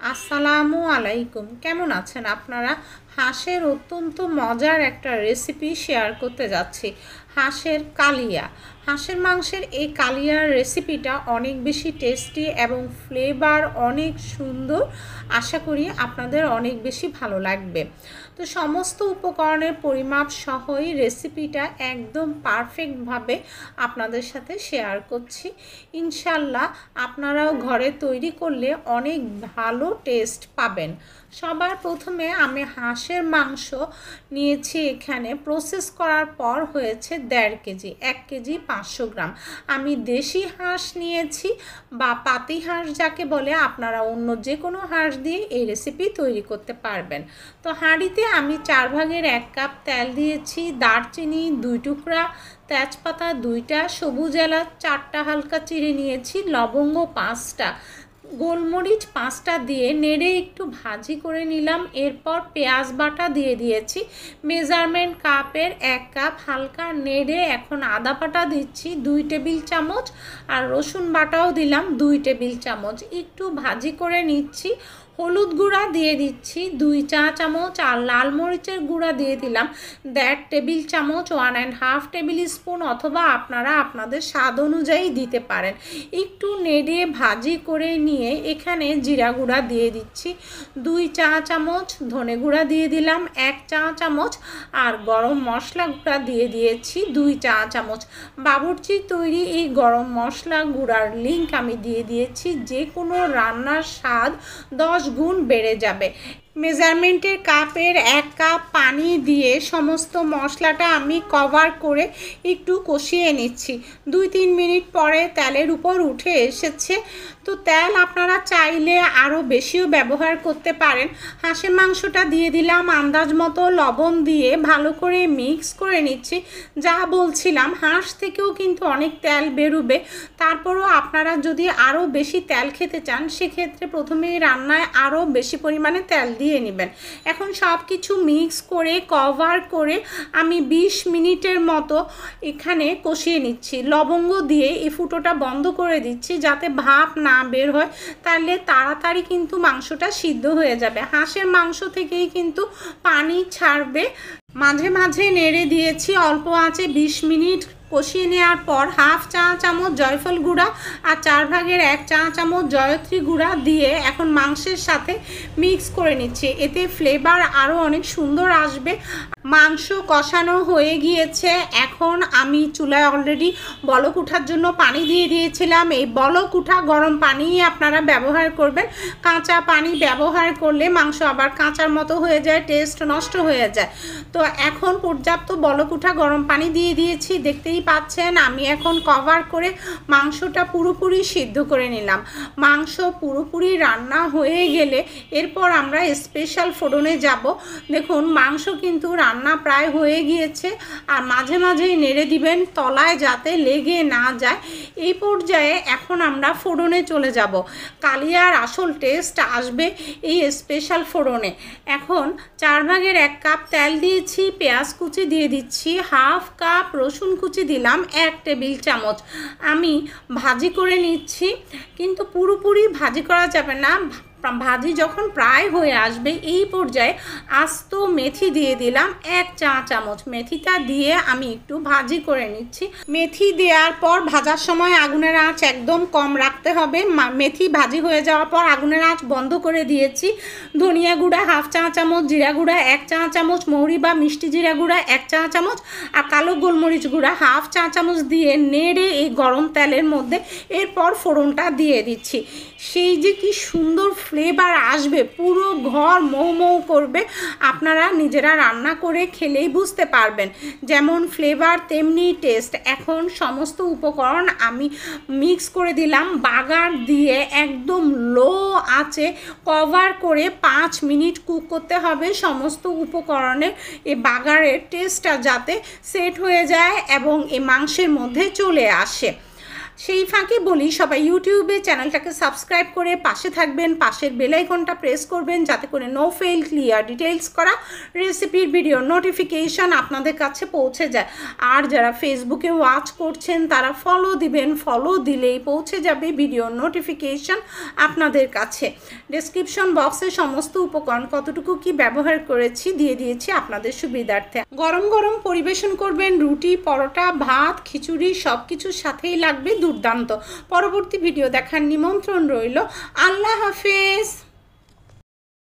আসসালামু আলাইকুম। কেমন আছেন আপনারা? হাঁসের অত্যন্ত মজার একটা রেসিপি শেয়ার করতে যাচ্ছি। হাঁসের কালিয়া। হাঁসের মাংসের এই কালিয়ার রেসিপিটা অনেক বেশি টেস্টি এবং ফ্লেভার অনেক সুন্দর। আশা করি আপনাদের অনেক বেশি ভালো লাগবে। তো সমস্ত উপকরণের পরিমাপ সহই রেসিপিটা একদম পারফেক্টভাবে আপনাদের সাথে শেয়ার করছি। ইনশাল্লাহ আপনারাও ঘরে তৈরি করলে অনেক ভালো টেস্ট পাবেন। সবার প্রথমে আমি হাঁসের মাংস নিয়েছি, এখানে প্রসেস করার পর হয়েছে 1.5 কেজি, 1 কেজি 500 গ্রাম। আমি দেশি হাঁস নিয়েছি বা পাতি হাঁস যাকে বলে, আপনারা অন্য যে কোনো হাঁস দিয়ে এই রেসিপি তৈরি করতে পারবেন। তো হাঁড়িতে আমি 1/4 কাপ তেল দিয়েছি, দারচিনি 2 টুকরা, তেজপাতা 2টা, সবুজ এলাচ 4টা হালকা চিড়ে নিয়েছি, লবঙ্গ 5টা, গোলমরিচ 5টা দিয়ে নেড়ে একটু ভাজি করে নিলাম। এরপর পেঁয়াজ বাটা দিয়ে দিয়েছি, মেজারমেন্ট কাপের 1 কাপ, হালকা নেড়ে এখন আদা বাটা দিচ্ছি 2 টেবিল চামচ, আর রসুন বাটাও দিলাম 2 টেবিল চামচ। একটু ভাজি করে নিচ্ছি। হলুদ গুঁড়া দিয়ে দিচ্ছি 2 চা চামচ, আর লাল মরিচের গুঁড়া দিয়ে দিলাম 1.5 টেবিল চামচ, 1.5 টেবিল স্পুন, অথবা আপনারা আপনাদের স্বাদ অনুযায়ী দিতে পারেন। একটু নেড়ে ভাজি করে নিয়ে এখানে জিরা গুঁড়া দিয়ে দিচ্ছি 2 চা চামচ, ধনে গুঁড়া দিয়ে দিলাম 1 চা চামচ, আর গরম মশলা গুঁড়া দিয়ে দিয়েছি 2 চা চামচ। বাবুর্চি তৈরি এই গরম মশলা গুঁড়ার লিঙ্ক আমি দিয়ে দিয়েছি, যে কোনো রান্নার স্বাদ 10 গুণ বেড়ে যাবে। মেজারমেন্টের কাপের 1 কাপ পানি দিয়ে সমস্ত মশলাটা আমি কভার করে একটু কষিয়ে নিচ্ছি। 2-3 মিনিট পরে তেলের উপর উঠে এসেছে। তো তেল আপনারা চাইলে আরও বেশিও ব্যবহার করতে পারেন। হাঁসের মাংসটা দিয়ে দিলাম, আন্দাজ মতো লবণ দিয়ে ভালো করে মিক্স করে নিচ্ছি। যা বলছিলাম, হাঁস থেকেও কিন্তু অনেক তেল বেরোবে, তারপরও আপনারা যদি আরও বেশি তেল খেতে চান সেক্ষেত্রে প্রথমেই রান্নায় আরও বেশি পরিমাণে তেল দিয়ে নেবেন। এখন সব কিছু মিক্স করে কভার করে আমি 20 মিনিটের মতো এখানে কষিয়ে নিচ্ছি। লবঙ্গ দিয়ে এই ফুটোটা বন্ধ করে দিচ্ছি যাতে ভাপ না বের হয়, তাহলে তাড়াতাড়ি কিন্তু মাংসটা সিদ্ধ হয়ে যাবে। হাঁসের মাংস থেকেই কিন্তু পানি ছাড়বে। মাঝে মাঝে নেড়ে দিয়েছি অল্প আঁচে 20 মিনিট কষিয়ে নেওয়ার পর হাফ চা চামচ জয়ফল গুঁড়া আর 1/4 চা চামচ জয়ত্রী গুঁড়া দিয়ে এখন মাংসের সাথে মিক্স করে নিচ্ছি। এতে ফ্লেভার আরও অনেক সুন্দর আসবে। মাংস কষানো হয়ে গিয়েছে। এখন আমি চুলায় অলরেডি বলক ওঠার জন্য পানি দিয়ে দিয়েছিলাম। এই বলক ওঠা গরম পানিই আপনারা ব্যবহার করবেন। কাঁচা পানি ব্যবহার করলে মাংস আবার কাঁচার মতো হয়ে যায়, টেস্ট নষ্ট হয়ে যায়। তো এখন পর্যাপ্ত বলক ওঠা গরম পানি দিয়ে দিয়েছি, দেখতেই পাচ্ছেন। আমি এখন কভার করে মাংসটা পুরোপুরি সিদ্ধ করে নিলাম। মাংস পুরোপুরি রান্না হয়ে গেলে এরপর আমরা স্পেশাল ফোড়নে যাব। দেখুন মাংস কিন্তু রান্না প্রায় হয়ে গিয়েছে, আর মাঝে মাঝেই নেড়ে দিবেন তলায় যাতে লেগে না যায়। এই পর্যায়ে এখন আমরা ফোড়নে চলে যাব। কালিয়ার আসল টেস্ট আসবে এই স্পেশাল ফোড়নে। এখন 1/4 কাপ তেল দিয়েছি, পেঁয়াজ কুচি দিয়ে দিচ্ছি, হাফ কাপ রসুন কুচি দিলাম 1 টেবিল চামচ। আমি ভাজি করে নিচ্ছি, কিন্তু পুরোপুরি ভাজি করা যাবে না। ভাজি যখন প্রায় হয়ে আসবে এই পর্যায়ে আস্ত মেথি দিয়ে দিলাম 1 চা চামচ। মেথিটা দিয়ে আমি একটু ভাজি করে নিচ্ছি। মেথি দেওয়ার পর ভাজার সময় আগুনের আঁচ একদম কম রাখতে হবে। মেথি ভাজি হয়ে যাওয়ার পর আগুনের আঁচ বন্ধ করে দিয়েছি। ধনিয়া গুঁড়া হাফ চা চামচ, জিরা গুঁড়া 1 চা চামচ, মৌরি বা মিষ্টি জিরা গুঁড়া 1 চা চামচ, আর কালো গোলমরিচ গুঁড়া হাফ চা চামচ দিয়ে নেড়ে এই গরম তেলের মধ্যে এরপর ফোড়নটা দিয়ে দিচ্ছি। সেই যে কি সুন্দর ফ্লেভার আসবে, পুরো ঘর মৌ মৌ করবে। আপনারা নিজেরা রান্না করে খেলেই বুঝতে পারবেন, যেমন ফ্লেভার তেমনি টেস্ট। এখন সমস্ত উপকরণ আমি মিক্স করে দিলাম। বাগার দিয়ে একদম লো আঁচে কভার করে 5 মিনিট কুক করতে হবে। সমস্ত উপকরণের এই বাগারের টেস্টটা যাতে সেট হয়ে যায় এবং এই মাংসের মধ্যে চলে আসে। সেই ফাঁকে বলি সবাই ইউটিউবে চ্যানেলটাকে সাবস্ক্রাইব করে পাশে থাকবেন, পাশের বেল আইকনটা প্রেস করবেন যাতে করে নো ফেল ক্লিয়ার ডিটেলস করা রেসিপির ভিডিও নোটিফিকেশন আপনাদের কাছে পৌঁছে যায়। আর যারা ফেসবুকে ওয়াচ করছেন তারা ফলো দিবেন, ফলো দিলেই পৌঁছে যাবে ভিডিও নোটিফিকেশন আপনাদের কাছে। ডেসক্রিপশন বক্সে সমস্ত উপকরণ কতটুকু কি ব্যবহার করেছি দিয়ে দিয়েছি আপনাদের সুবিধার্থে। গরম গরম পরিবেশন করবেন, রুটি, পরোটা, ভাত, খিচুড়ি সব কিছুর সাথেই লাগবে দুর্দান্ত। পরবর্তী ভিডিও দেখার নিমন্ত্রণ রইল। আল্লাহ হাফেজ।